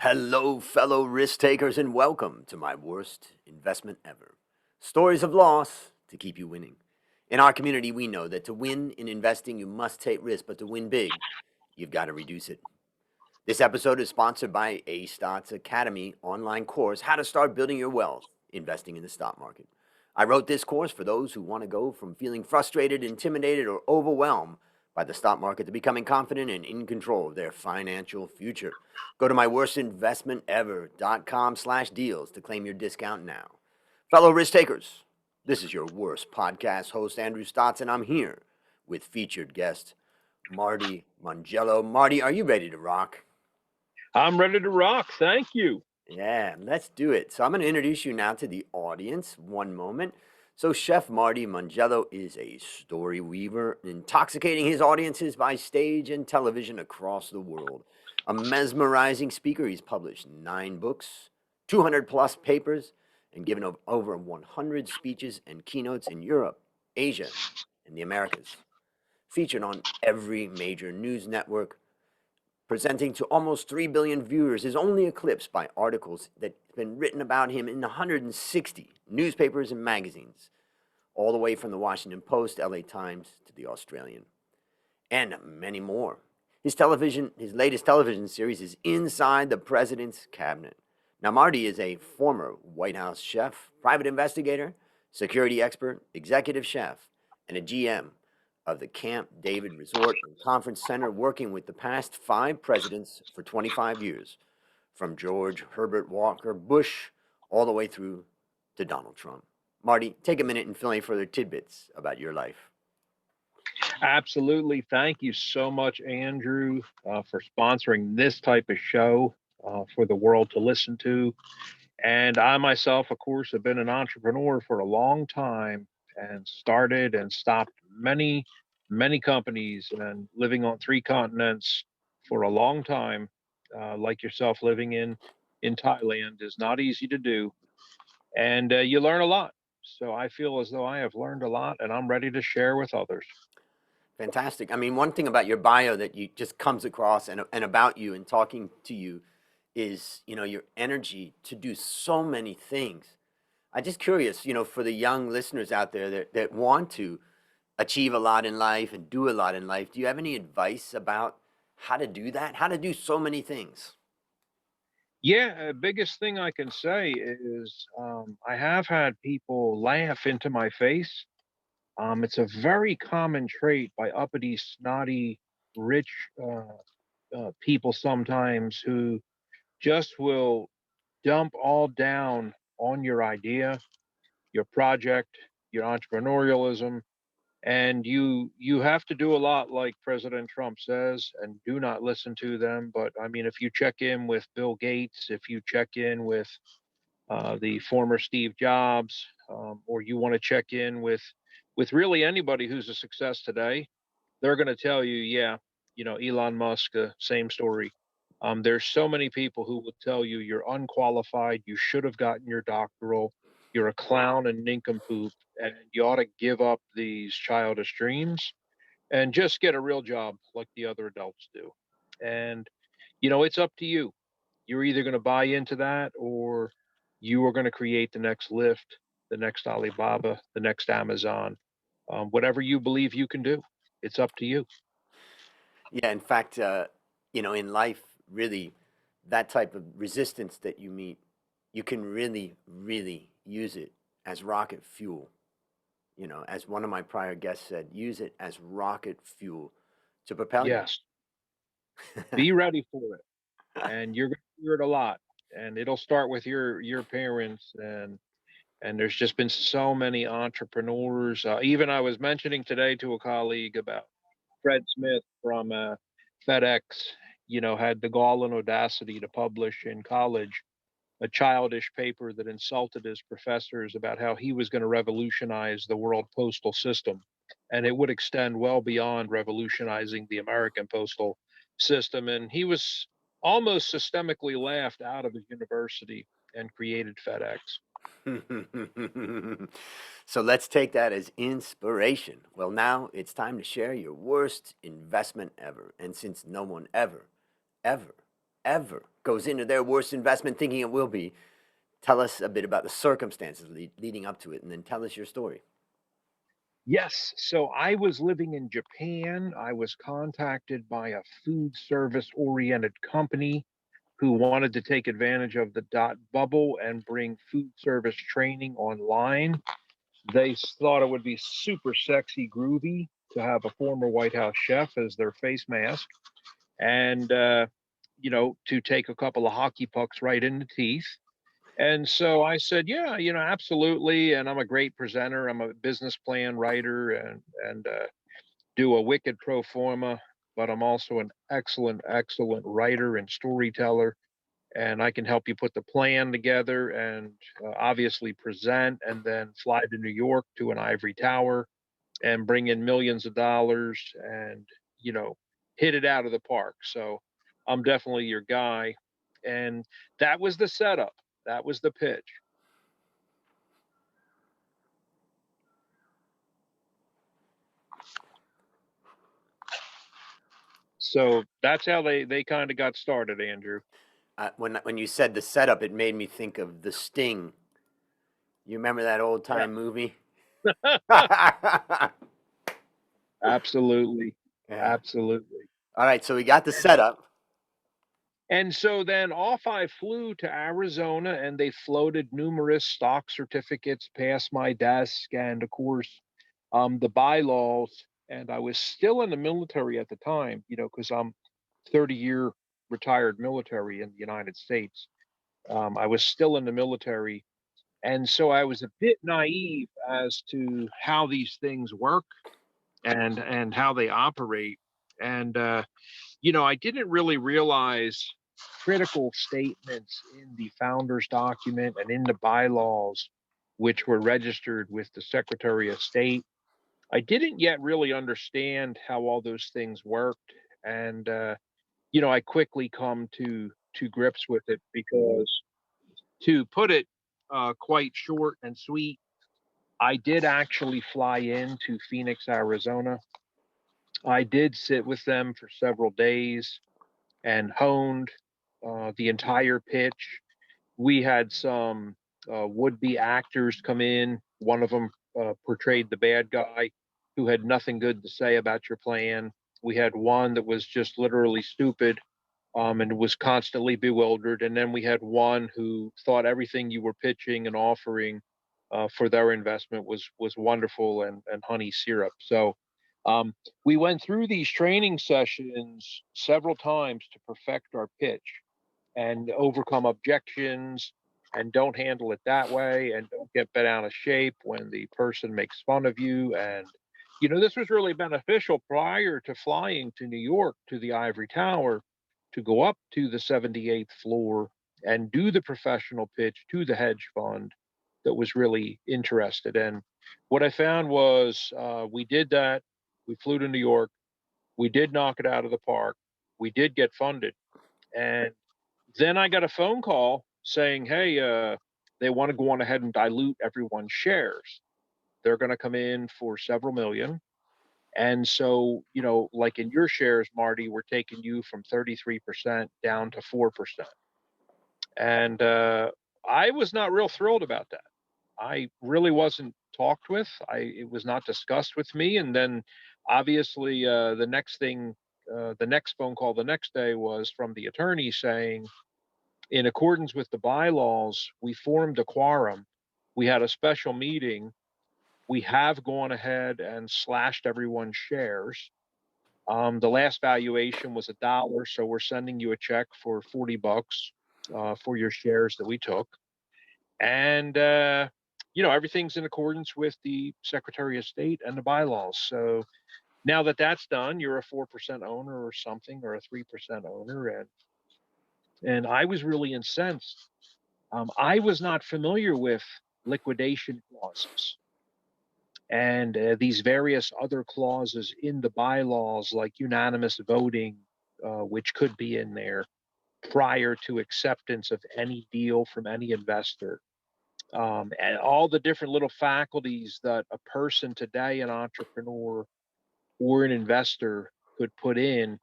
Hello, fellow risk takers, and welcome to my worst investment ever. Stories of loss to keep you winning. In our community, we know that to win in investing, you must take risk, but to win big, you've got to reduce it. This episode is sponsored by A Stot's Academy online course, How to Start Building Your Wealth Investing in the Stock Market. I wrote this course for those who want to go from feeling frustrated, intimidated, or overwhelmed by the stock market to becoming confident and in control of their financial future. Go to myworstinvestmentever.com/deals to claim your discount now. Fellow risk takers, this is your worst podcast host, Andrew Stotts, and I'm here with featured guest Marti Mongiello. Marty, are you ready to rock? I'm ready to rock. Thank you. Yeah, let's do it. So I'm going to introduce you now to the audience. One moment. So Chef Marti Mongiello is a story weaver, intoxicating his audiences by stage and television across the world. A mesmerizing speaker, he's published 9 books, 200 plus papers, and given over 100 speeches and keynotes in Europe, Asia, and the Americas. Featured on every major news network, presenting to almost 3 billion viewers, is only eclipsed by articles that have been written about him in 160 newspapers and magazines, all the way from the Washington Post, LA Times, to the Australian, and many more. His latest television series is Inside the President's Cabinet. Now, Marty is a former White House chef, private investigator, security expert, executive chef, and a GM of the Camp David Resort and Conference Center, working with the past 5 presidents for 25 years, from George Herbert Walker Bush all the way through to Donald Trump. Marty, take a minute and fill any further tidbits about your life. Absolutely. Thank you so much, Andrew, for sponsoring this type of show for the world to listen to. And I myself, of course, have been an entrepreneur for a long time and started and stopped many companies and living on 3 continents for a long time. Like yourself, living in Thailand is not easy to do, and you learn a lot. So I feel as though I have learned a lot, and I'm ready to share with others. Fantastic. I mean, one thing about your bio that you just comes across and about you and talking to you is, your energy to do so many things. I'm just curious, for the young listeners out there that want to achieve a lot in life and do a lot in life, do you have any advice about how to do that? How to do so many things? Yeah, biggest thing I can say is I have had people laugh into my face. It's a very common trait by uppity, snotty, rich people sometimes who just will dump all down on your idea, your project, your entrepreneurialism, and you have to do a lot like President Trump says, and do not listen to them. But I mean, if you check in with Bill Gates, if you check in with the former Steve Jobs, or you want to check in with really anybody who's a success today, they're going to tell you, yeah, Elon Musk, same story. There's so many people who will tell you you're unqualified, you should have gotten your doctoral, you're a clown and nincompoop, and you ought to give up these childish dreams and just get a real job like the other adults do. And it's up to you. You're either going to buy into that, or you are going to create the next Lyft, the next Alibaba, the next Amazon, whatever you believe you can do. It's up to you. Yeah, in fact, in life, really, that type of resistance that you meet, you can really, really use it as rocket fuel. As one of my prior guests said, use it as rocket fuel to propel you. Yes, be ready for it, and you're going to hear it a lot. And it'll start with your parents, and there's just been so many entrepreneurs. Even I was mentioning today to a colleague about Fred Smith from FedEx. Had the gall and audacity to publish in college a childish paper that insulted his professors about how he was going to revolutionize the world postal system. And it would extend well beyond revolutionizing the American postal system. And he was almost systemically laughed out of his university and created FedEx. So let's take that as inspiration. Well, now it's time to share your worst investment ever. And since no one ever, ever ever goes into their worst investment thinking it will be. Tell us a bit about the circumstances leading up to it, and then tell us your story. Yes. So I was living in Japan. I was contacted by a food service oriented company who wanted to take advantage of the dot bubble and bring food service training online. They thought it would be super sexy, groovy to have a former White House chef as their face mask and, to take a couple of hockey pucks right in the teeth. And so I said, yeah, absolutely. And I'm a great presenter. I'm a business plan writer and do a wicked pro forma, but I'm also an excellent, excellent writer and storyteller. And I can help you put the plan together and obviously present and then fly to New York to an ivory tower and bring in millions of dollars and, you know, hit it out of the park. So I'm definitely your guy. And that was the setup. That was the pitch. So that's how they kind of got started, Andrew. When you said the setup, it made me think of The Sting. You remember that old Yeah, time movie? Yeah. absolutely. Absolutely. All right, so we got the setup. And so then off I flew to Arizona and they floated numerous stock certificates past my desk and of course the bylaws. And I was still in the military at the time, because I'm 30-year retired military in the United States. I was still in the military. And so I was a bit naive as to how these things work and how they operate. And I didn't really realize critical statements in the founder's document and in the bylaws, which were registered with the Secretary of State. I didn't yet really understand how all those things worked. And, I quickly come to grips with it because to put it quite short and sweet, I did actually fly into Phoenix, Arizona. I did sit with them for several days and honed the entire pitch. We had some would-be actors come in. One of them portrayed the bad guy who had nothing good to say about your plan. We had one that was just literally stupid and was constantly bewildered. And then we had one who thought everything you were pitching and offering for their investment was wonderful and honey syrup. So um, we went through these training sessions several times to perfect our pitch and overcome objections and don't handle it that way and don't get bent out of shape when the person makes fun of you. And this was really beneficial prior to flying to New York to the ivory tower to go up to the 78th floor and do the professional pitch to the hedge fund that was really interested. And what I found was we did that. We flew to New York. We did knock it out of the park. We did get funded. And then I got a phone call saying, hey, they want to go on ahead and dilute everyone's shares. They're going to come in for several million. And so, like in your shares, Marty, we're taking you from 33% down to 4%. And I was not real thrilled about that. I really wasn't talked with. It was not discussed with me. And then obviously the next phone call the next day was from the attorney saying, in accordance with the bylaws, we formed a quorum. We had a special meeting. We have gone ahead and slashed everyone's shares. The last valuation was $1, so we're sending you a check for $40 for your shares that we took. And everything's in accordance with the Secretary of State and the bylaws. So now that that's done, you're a 4% owner or something, or a 3% owner, and I was really incensed. I was not familiar with liquidation clauses and these various other clauses in the bylaws, like unanimous voting, which could be in there prior to acceptance of any deal from any investor. And all the different little faculties that a person today, an entrepreneur or an investor, could put in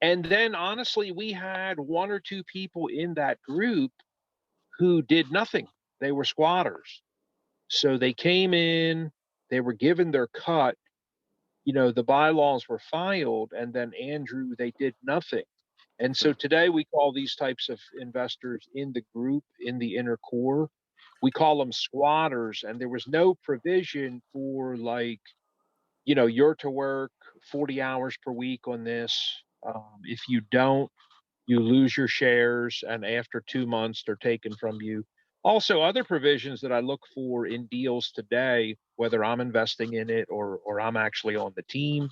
And then honestly, we had one or two people in that group who did nothing. They were squatters. So they came in, they were given their cut, the bylaws were filed, and then Andrew, they did nothing. And so today we call these types of investors in the group, in the inner core, we call them squatters. And there was no provision for, like, you're to work 40 hours per week on this. If you don't, you lose your shares, and after 2 months, they're taken from you. Also, other provisions that I look for in deals today, whether I'm investing in it or I'm actually on the team,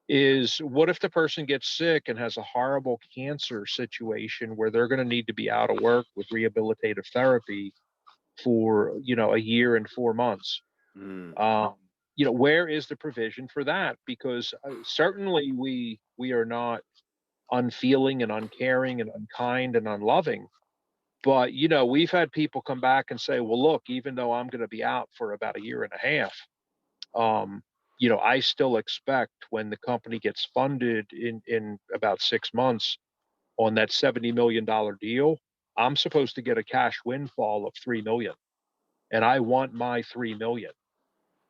is what if the person gets sick and has a horrible cancer situation where they're going to need to be out of work with rehabilitative therapy for a year and 4 months? Mm. Um, where is the provision for that? Because certainly we are not unfeeling and uncaring and unkind and unloving. But we've had people come back and say, well, look, even though I'm going to be out for about a year and a half, um, I still expect when the company gets funded in about 6 months on that $70 million deal, I'm supposed to get a cash windfall of 3 million, and I want my 3 million.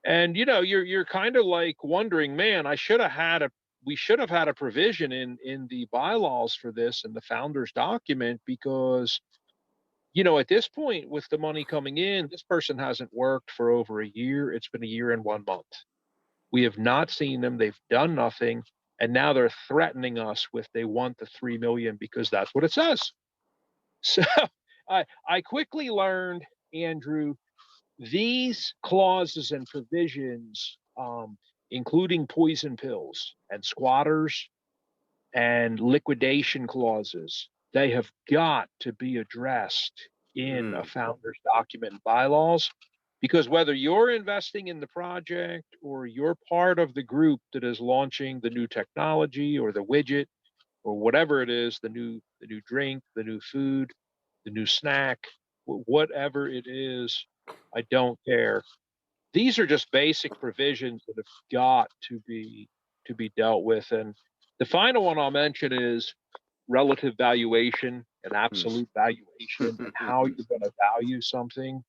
And you're kind of like wondering, man, we should have had a provision in the bylaws for this in the founder's document, because at this point, with the money coming in, this person hasn't worked for over a year. It's been a year and 1 month. We have not seen them. They've done nothing. And now they're threatening us with they want the 3 million because that's what it says. So I quickly learned, Andrew, these clauses and provisions, including poison pills and squatters and liquidation clauses, they have got to be addressed in a Mm. founder's document and bylaws. Because whether you're investing in the project or you're part of the group that is launching the new technology or the widget or whatever it is, the new drink, the new food, the new snack, whatever it is, I don't care. These are just basic provisions that have got to be dealt with. And the final one I'll mention is relative valuation and Mm. absolute valuation and how you're going to value something.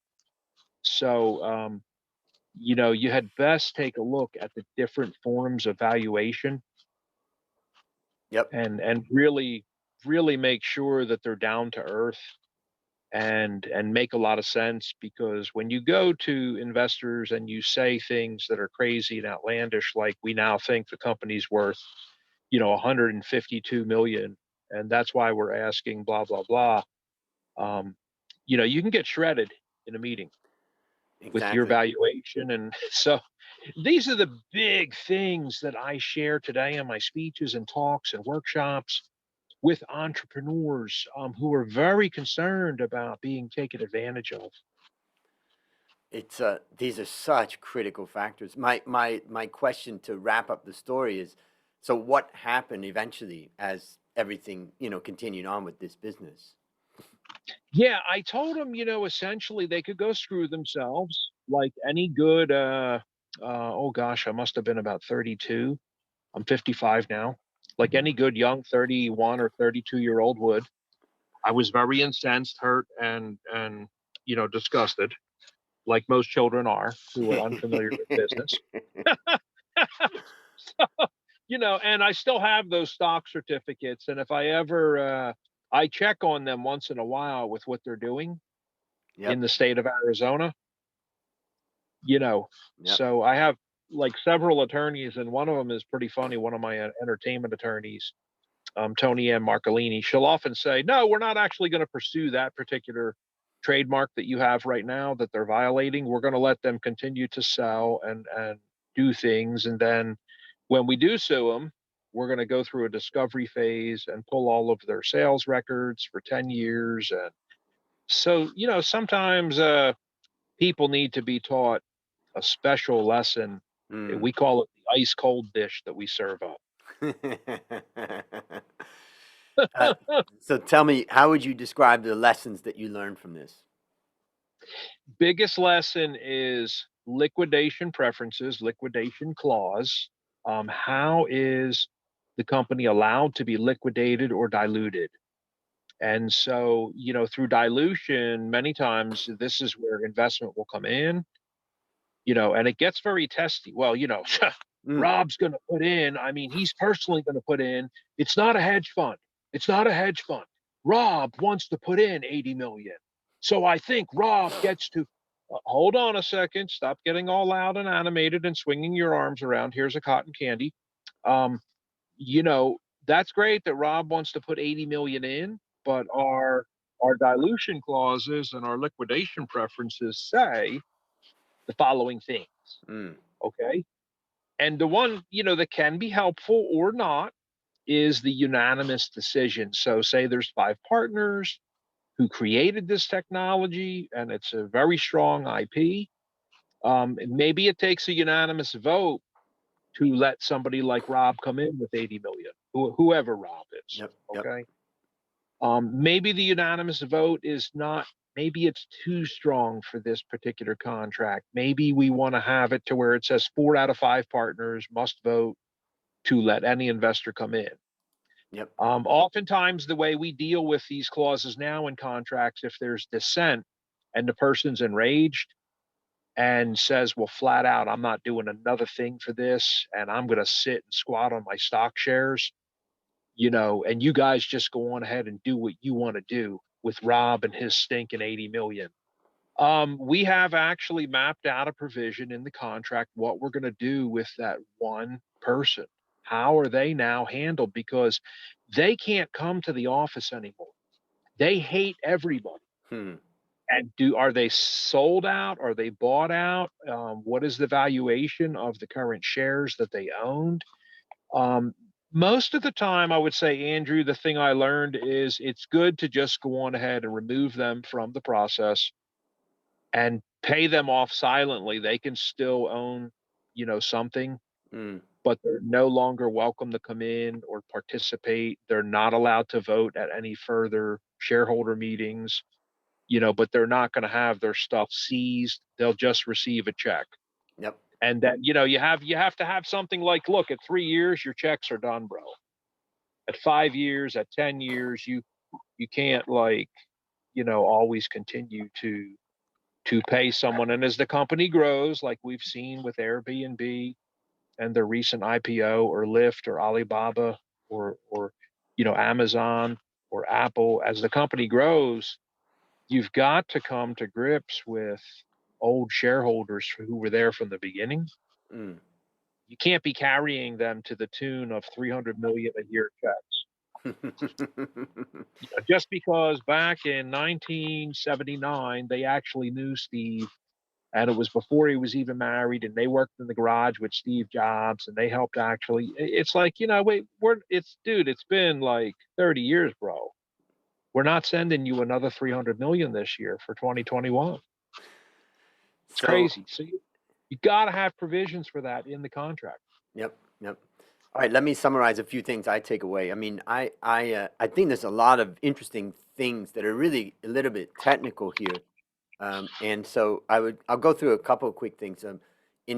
So, you had best take a look at the different forms of valuation, Yep. and really make sure that they're down to earth and make a lot of sense. Because when you go to investors and you say things that are crazy and outlandish, like we now think the company's worth 152 million, and that's why we're asking blah blah blah, um, you can get shredded in a meeting with your Exactly. valuation. And so these are the big things that I share today in my speeches and talks and workshops with entrepreneurs, who are very concerned about being taken advantage of. It's these are such critical factors. My question to wrap up the story is, so what happened eventually as everything, continued on with this business? Yeah, I told them, essentially they could go screw themselves like any good, oh gosh, I must have been about 32. I'm 55 now. Like any good young 31 or 32-year-old would. I was very incensed, hurt, and disgusted, like most children are who are unfamiliar with business. And I still have those stock certificates. And if I ever, I check on them once in a while with what they're doing in Yep. the state of Arizona, you know. Yep. So I have like several attorneys, and one of them is pretty funny. One of my entertainment attorneys, Tony M. Marcolini, she'll often say, no, we're not actually going to pursue that particular trademark that you have right now that they're violating. We're going to let them continue to sell and do things. And then when we do sue them, we're going to go through a discovery phase and pull all of their sales records for 10 years. And so, sometimes people need to be taught a special lesson. Mm. We call it the ice cold dish that we serve up. uh, so tell me, how would you describe the lessons that you learned from this? Biggest lesson is liquidation preferences, liquidation clause. How is the company allowed to be liquidated or diluted. And so, through dilution, many times this is where investment will come in, and it gets very testy. Well, Mm. Rob's going to put in, I mean, he's personally going to put in, it's not a hedge fund. It's not a hedge fund. Rob wants to put in 80 million. So I think Rob gets to hold on a second, stop getting all loud and animated and swinging your arms around. Here's a cotton candy. Um, you know, that's great that Rob wants to put 80 million in, but our dilution clauses and our liquidation preferences say the following things. Mm. Okay. And the one, that can be helpful or not is the unanimous decision. So say there's five partners who created this technology and it's a very strong IP. Maybe it takes a unanimous vote to let somebody like Rob come in with 80 million, whoever Rob is. Yep. Yep. Okay. Maybe the unanimous vote is not, maybe it's too strong for this particular contract. Maybe we want to have it to where it says 4 out of 5 partners must vote to let any investor come in. Yep. Oftentimes, the way we deal with these clauses now in contracts, if there's dissent and the person's enraged and says, well, flat out, I'm not doing another thing for this, and I'm going to sit and squat on my stock shares, and you guys just go on ahead and do what you want to do with Rob and his stinking 80 million. We have actually mapped out a provision in the contract what we're going to do with that one person. How are they now handled? Because they can't come to the office anymore. They hate everybody. Hmm. And are they sold out? Are they bought out? What is the valuation of the current shares that they owned? Um, Most of the time, I would say, Andrew, the thing I learned is it's good to just go on ahead and remove them from the process and pay them off silently. They can still own, something, Mm. but they're no longer welcome to come in or participate. They're not allowed to vote at any further shareholder meetings, but they're not going to have their stuff seized. They'll just receive a check. Yep. And that, you have to have something like, look, at 3 years, your checks are done, bro. At 5 years, at 10 years, you can't always continue to pay someone. And as the company grows, like we've seen with Airbnb and their recent IPO, or Lyft, or Alibaba, or Amazon, or Apple, as the company grows, you've got to come to grips with old shareholders who were there from the beginning. Mm. You can't be carrying them to the tune of 300 million a year checks. Just because back in 1979 they actually knew Steve, and it was before he was even married, and they worked in the garage with Steve Jobs, and they helped actually. It's like, wait, it's been like 30 years, bro. We're not sending you another 300 million this year for 2021. It's So, crazy. So you got to have provisions for that in the contract. yep. Yep. All right, let me summarize a few things I take away. I mean, I think there's a lot of interesting things that are really a little bit technical here. And so I'll go through a couple of quick things. In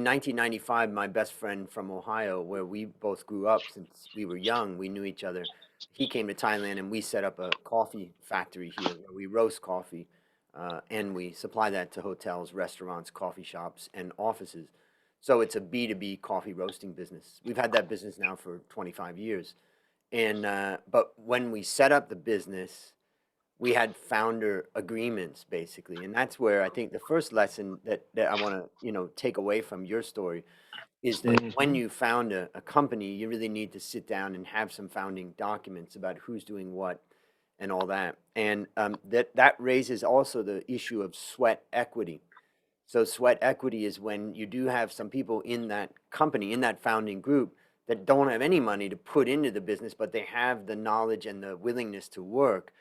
1995, my best friend from Ohio, where we both grew up since we were young, we knew each other. He came to Thailand and we set up a coffee factory here where we roast coffee, and we supply that to hotels, restaurants, coffee shops, and offices. So it's a B2B coffee roasting business. We've had that business now for 25 years. And but when we set up the business, we had founder agreements basically, and that's where I think the first lesson that I want to take away from your story is that when Hmm. you found a company, you really need to sit down and have some founding documents about who's doing what and all that, and that raises also the issue of sweat equity. So sweat equity is when you do have some people in that company, in that founding group, that don't have any money to put into the business, but they have the knowledge and the willingness to work.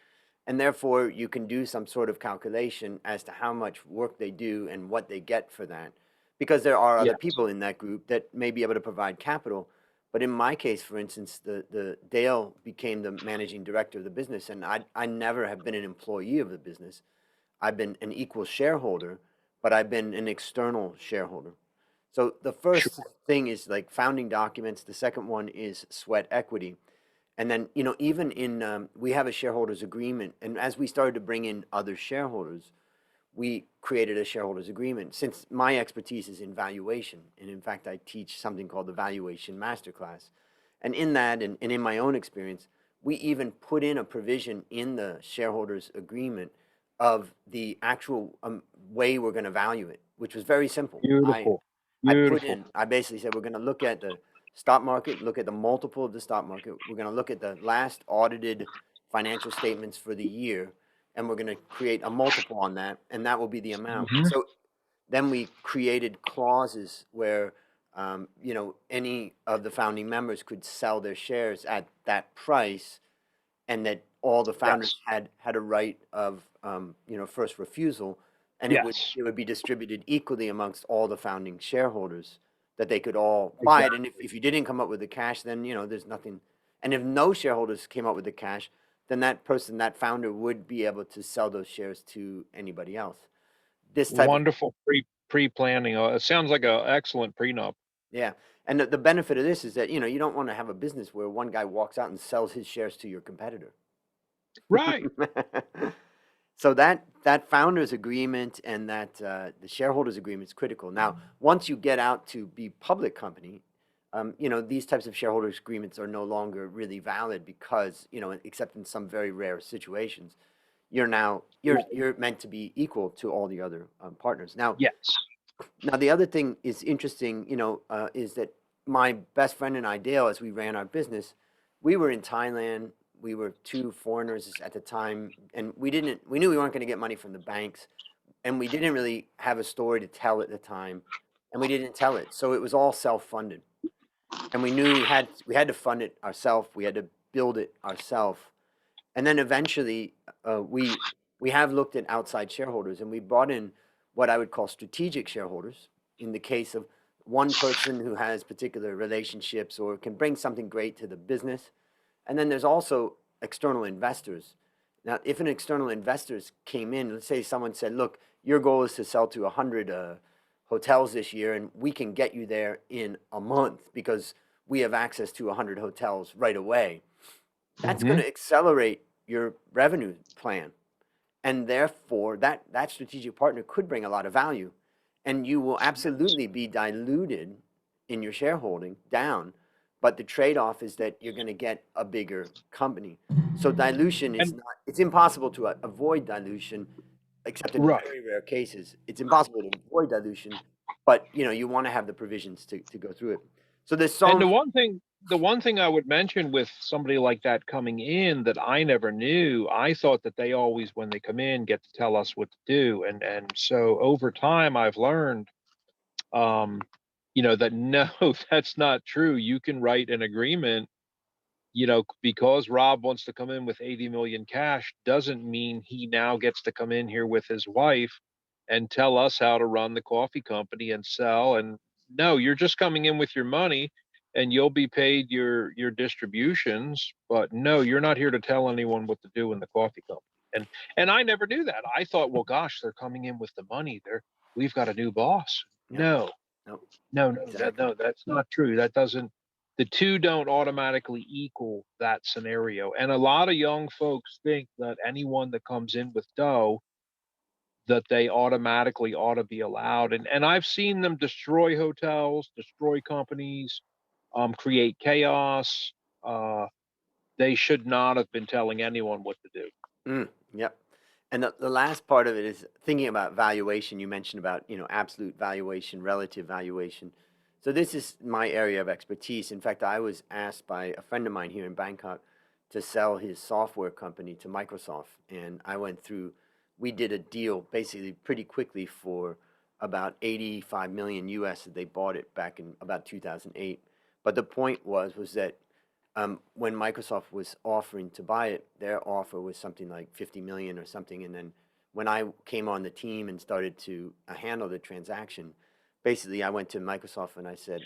And therefore, you can do some sort of calculation as to how much work they do and what they get for that. Because there are Yeah. other people in that group that may be able to provide capital. But in my case, for instance, the Dale became the managing director of the business, and I never have been an employee of the business. I've been an equal shareholder, but I've been an external shareholder. So the first Sure. thing is like founding documents. The second one is sweat equity. And then, even we have a shareholders agreement. And as we started to bring in other shareholders, we created a shareholders agreement. Since my expertise is in valuation, and in fact, I teach something called the Valuation Masterclass. And in that, and in my own experience, we even put in a provision in the shareholders agreement of the actual way we're going to value it, which was very simple. Beautiful. I Beautiful. I basically said we're going to look at the stock market, look at the multiple of the stock market. We're going to look at the last audited financial statements for the year, and we're going to create a multiple on that, and that will be the amount. Mhm. So then we created clauses where, any of the founding members could sell their shares at that price, and that all the founders Yes. had a right of, first refusal, and it would Yes. it would be distributed equally amongst all the founding shareholders, that they could all buy it. And Exactly. if you didn't come up with the cash, then there's nothing. And if no shareholders came up with the cash, then that founder would be able to sell those shares to anybody else. This type of Wonderful pre-planning. It sounds like a excellent prenup. Yeah. And the benefit of this is that, you don't want to have a business where one guy walks out and sells his shares to your competitor. Right. So that founders agreement and that the shareholders agreement is critical. Now, once you get out to be public company, these types of shareholders agreements are no longer really valid because, except in some very rare situations, you're meant to be equal to all the other partners. Yes. Now the other thing is interesting, is that my best friend and I, Dale, as we ran our business, we were in Thailand. We were two foreigners at the time, and we knew we weren't going to get money from the banks, and we didn't really have a story to tell at the time, and we didn't tell it. So it was all self-funded, and we knew we had to fund it ourselves. We had to build it ourselves, and then eventually, we have looked at outside shareholders, and we brought in what I would call strategic shareholders in the case of one person who has particular relationships or can bring something great to the business. And then there's also external investors. Now, if an external investors came in, let's say someone said, "Look, your goal is to sell to 100 hotels this year, and we can get you there in a month because we have access to 100 hotels right away." That's going Mhm. to accelerate your revenue plan. And therefore, that strategic partner could bring a lot of value. And you will absolutely be diluted in your shareholding down. But the trade off is that you're going to get a bigger company. So dilution is And not, it's impossible to avoid dilution, except in right. very rare cases. It's impossible to avoid dilution, but you want to have the provisions to go through it. So there's And some, the one thing I would mention with somebody like that coming in that I never knew, I thought that they always, when they come in, get to tell us what to do. And so over time I've learned, um, that no, that's not true. You can write an agreement, because Rob wants to come in with 80 million cash doesn't mean he now gets to come in here with his wife and tell us how to run the coffee company and sell. And no, you're just coming in with your money and you'll be paid your distributions, but no, you're not here to tell anyone what to do in the coffee company. And I never knew that. I thought, well, gosh, they're coming in with the money. We've got a new boss. yep, No, no, no, no, exactly. no, that's not true. That doesn't The 2 don't automatically equal that scenario, and a lot of young folks think that anyone that comes in with dough, that they automatically ought to be allowed, and I've seen them destroy hotels, destroy companies, create chaos. uh, they should not have been telling anyone what to do. Yep. And the last part of it is thinking about valuation. You mentioned about, absolute valuation, relative valuation. So this is my area of expertise. In fact, I was asked by a friend of mine here in Bangkok to sell his software company to Microsoft. And we did a deal basically pretty quickly for about 85 million US that they bought it back in about 2008. But the point was that when Microsoft was offering to buy it, their offer was something like 50 million or something. And then when I came on the team and started to handle the transaction, basically I went to Microsoft and I said,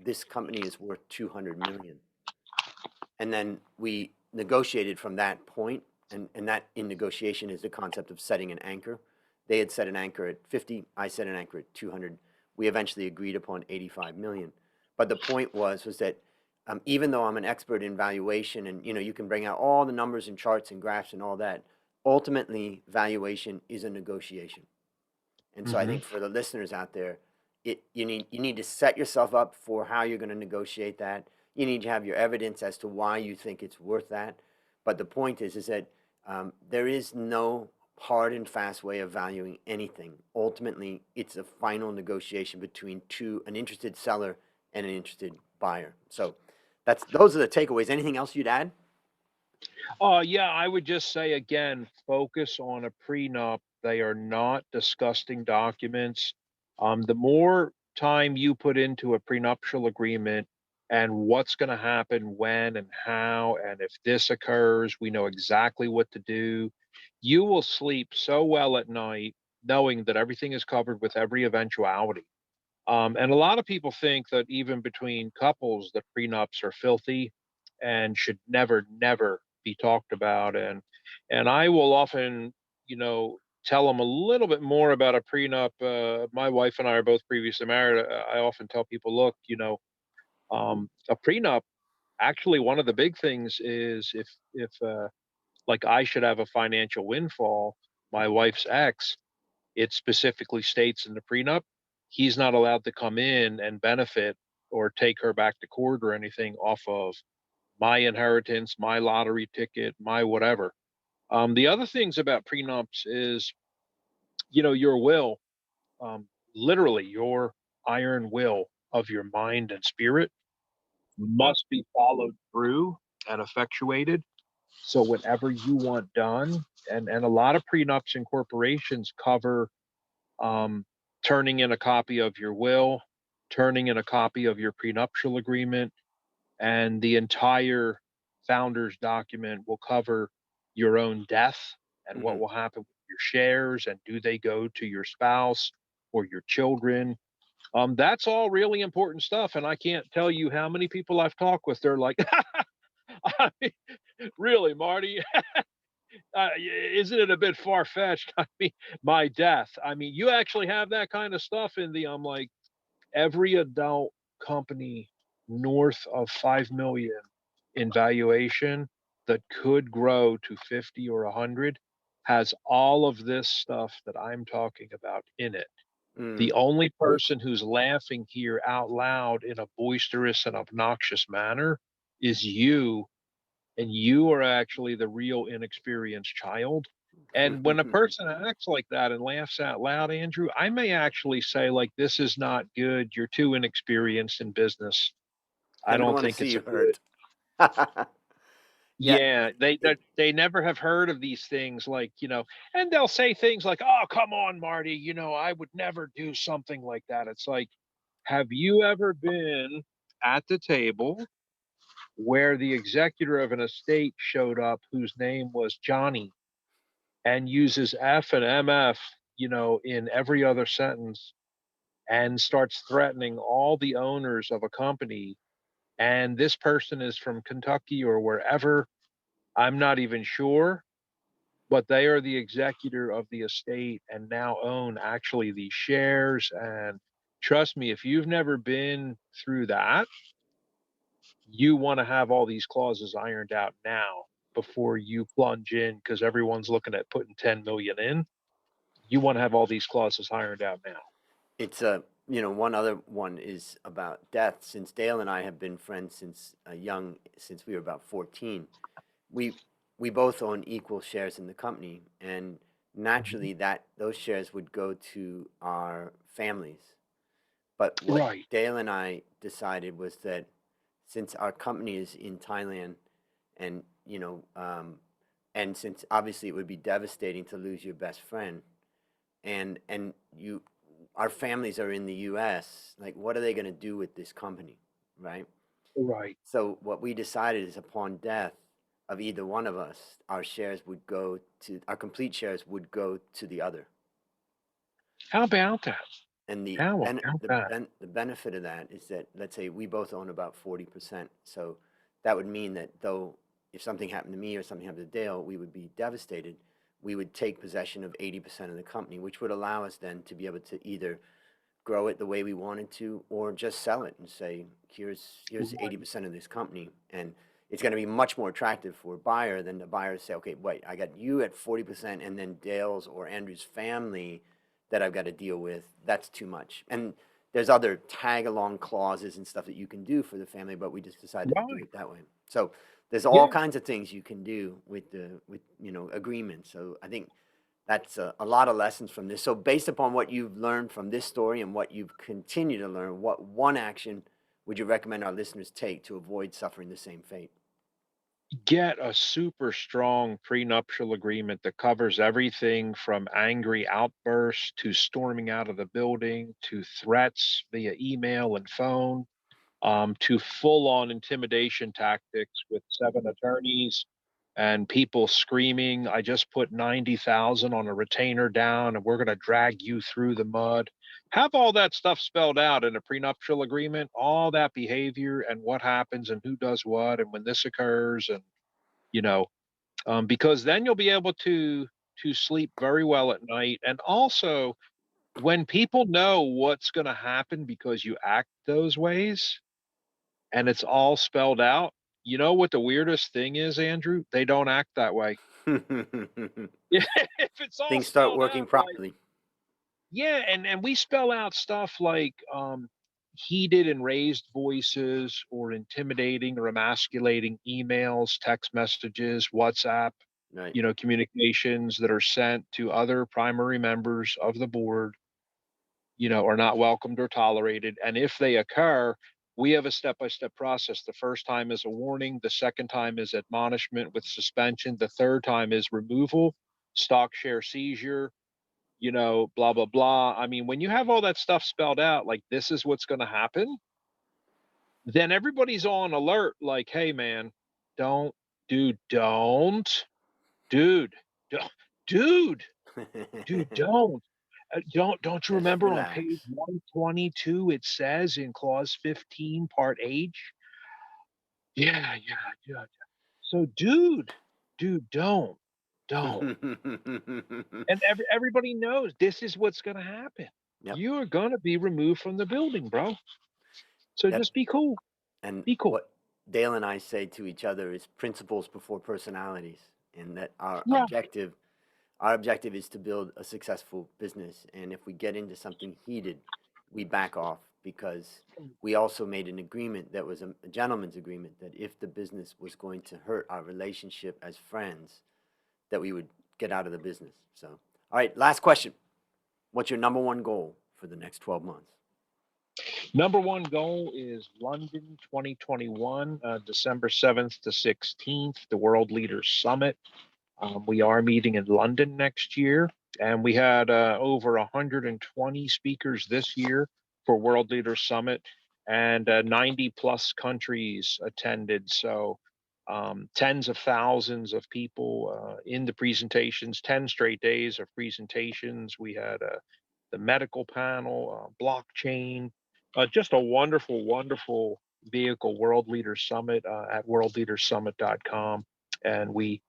"This company is worth 200 million." And then we negotiated from that point, and that in negotiation is the concept of setting an anchor. They had set an anchor at 50, I set an anchor at 200. we eventually agreed upon 85 million. But the point was that even though I'm an expert in valuation, and you can bring out all the numbers and charts and graphs and all that, ultimately valuation is a negotiation. And so I Hmm. think for the listeners out there, you need to set yourself up for how you're going to negotiate that. You need to have your evidence as to why you think it's worth that. But the point is that there is no hard and fast way of valuing anything. Ultimately, it's a final negotiation between an interested seller and an interested buyer. So those are the takeaways. Anything else you'd add? Yeah, I would just say again, focus on a prenup. They are not disgusting documents. The more time you put into a prenuptial agreement and what's going to happen when and how, and if this occurs, we know exactly what to do. You will sleep so well at night knowing that everything is covered with every eventuality. And a lot of people think that even between couples, that prenups are filthy and should never, never be talked about. And I will often, tell them a little bit more about a prenup. My wife and I are both previously married. I often tell people, look, a prenup. Actually, one of the big things is if like I should have a financial windfall, my wife's ex, it specifically states in the prenup, he's not allowed to come in and benefit or take her back to court or anything off of my inheritance, my lottery ticket, my whatever. The other things about prenups is, your will, literally your iron will of your mind and spirit must be followed through and effectuated. So whatever you want done, and a lot of prenups and corporations cover um, turning in a copy of your will, turning in a copy of your prenuptial agreement, and the entire founder's document will cover your own death and what Hmm. will happen with your shares and do they go to your spouse or your children. That's all really important stuff. And I can't tell you how many people I've talked with. They're like, I mean, really, Marty, isn't it a bit far fetched? I mean, my death. I mean, you actually have that kind of stuff in the. I'm like, every adult company north of 5 million in valuation that could grow to 50 or 100 has all of this stuff that I'm talking about in it. Mm. The only person who's laughing here out loud in a boisterous and obnoxious manner is you, and you are actually the real inexperienced child. And when a person acts like that and laughs out loud, Andrew, I may actually say, like, this is not good. You're too inexperienced in business. I I don't don't want to think see it's a you good. hurt. Yeah. Yeah, they It, they they never have heard of these things, like, and they'll say things like, "Oh, come on, Marty, I would never do something like that." It's like, have you ever been at the table where the executor of an estate showed up whose name was Johnny and uses F and MF, in every other sentence and starts threatening all the owners of a company? And this person is from Kentucky or wherever. I'm not even sure, but they are the executor of the estate and now own actually these shares. And trust me, if you've never been through that, you want to have all these clauses ironed out now before you plunge in because everyone's looking at putting 10 million in. You want to have all these clauses ironed out now. it's one other one is about death. Since Dale and I have been friends since we were about 14, we we both own equal shares in the company, and Mhm. naturally that those shares would go to our families. But what Right. Dale and I decided was that since our company is in Thailand, and and since obviously it would be devastating to lose your best friend, and our families are in the US, like what are they going to do with this company, right? Right. So what we decided is upon death of either one of us, our complete shares would go to the other. How about that? And How about that? the benefit of that is that, let's say we both own about 40%. So that would mean that though if something happened to me or something happened to Dale, we would be devastated. We would take possession of 80% of the company, which would allow us then to be able to either grow it the way we wanted to, or just sell it and say, here's Right. 80% of this company, and it's going to be much more attractive for a buyer than the buyer to say, okay, wait, I got you at 40%, and then Dale's or Andrew's family that I've got to deal with. That's too much. And there's other tag along clauses and stuff that you can do for the family, but we just decided to do Right. it that way. So there's all Yeah. kinds of things you can do with agreements. So I think that's a lot of lessons from this. So based upon what you've learned from this story and what you've continued to learn, what one action would you recommend our listeners take to avoid suffering the same fate? Get a super strong prenuptial agreement that covers everything from angry outbursts to storming out of the building to threats via email and phone, to full on intimidation tactics with 7 attorneys and people screaming, I just put 90,000 on a retainer down and we're going to drag you through the mud. Have all that stuff spelled out in a prenuptial agreement, all that behavior and what happens and who does what and when this occurs. And, you know, because then you'll be able to sleep very well at night. And also, when people know what's going to happen because you act those ways, and it's all spelled out, you know what the weirdest thing is, Andrew? They don't act that way. Yeah, if it's all Things start spelled working out, like properly. yeah, and we spell out stuff like, heated and raised voices or intimidating or emasculating emails, text messages, WhatsApp, Right. communications that are sent to other primary members of the board, are not welcomed or tolerated. And if they occur, we have a step-by-step process. The first time is a warning, the second time is admonishment with suspension, the third time is removal, stock share seizure, blah, blah, blah. I mean, when you have all that stuff spelled out, like this is what's going to happen, then everybody's on alert, like, hey, man, don't, don't, dude, don't, dude, don't. Don't you Just remember on page relax. 122, it says in clause 15, part H? Yeah, yeah, yeah. So, dude, don't. And everybody knows this is what's gonna happen. Yep. You are gonna be removed from the building, bro. So Yep. just be cool. And Be cool. what Dale and I say to each other is principles before personalities, and that Yeah. our objective is to build a successful business. And if we get into something heated, we back off because we also made an agreement that was a gentleman's agreement that if the business was going to hurt our relationship as friends, that we would get out of the business. So, all right, last question. What's your number one goal for the next 12 months? Number one goal is London 2021, December 7th to 16th, the World Leaders Summit. We are meeting in London next year, and we had over 120 speakers this year for World Leaders Summit, and 90 plus countries attended. So, tens of thousands of people in the presentations, 10 straight days of presentations. We had the medical panel, blockchain, just a wonderful, wonderful vehicle, World Leaders Summit at worldleadersummit.com. And we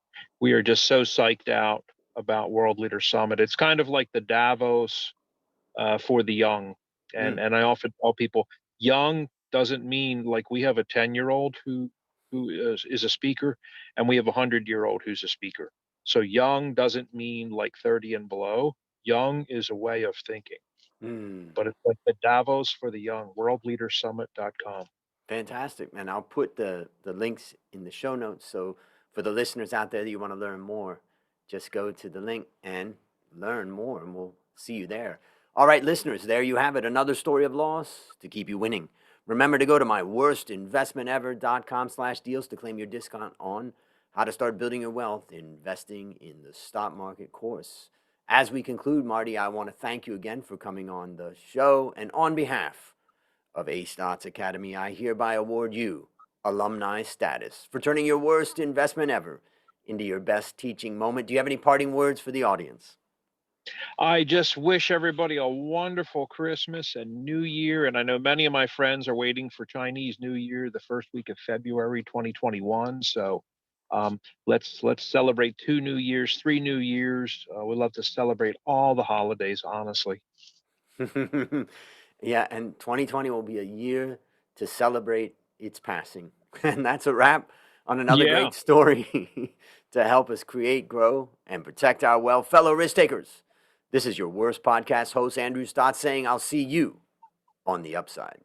are just so psyched out about World Leader Summit. It's kind of like the Davos for the young, Mm, and I often tell people, young doesn't mean like we have a 10-year-old who is a speaker, and we have a 100-year-old who's a speaker. So young doesn't mean like 30 and below. Young is a way of thinking, mm. but it's like the Davos for the young. Worldleadersummit.com. Fantastic, man. I'll put the links in the show notes. So for the listeners out there that you want to learn more, just go to the link and learn more, and we'll see you there. All right, listeners, there you have it. Another story of loss to keep you winning. Remember to go to my worstinvestmentever.com/deals to claim your discount on how to start building your wealth investing in the stock market course. As we conclude, Marty, I want to thank you again for coming on the show, and on behalf of A Stotts Academy, I hereby award you alumni status for turning your worst investment ever into your best teaching moment. Do you have any parting words for the audience? I just wish everybody a wonderful Christmas and New Year. And I know many of my friends are waiting for Chinese New Year, the first week of February 2021. So let's celebrate 2 New Years, 3 New Years. We love to celebrate all the holidays, honestly. Yeah, and 2020 will be a year to celebrate its passing. And that's a wrap on another Yeah. great story to help us create, grow, and protect our well fellow risk takers. This is your worst podcast host, Andrew Stott, saying I'll see you on the upside.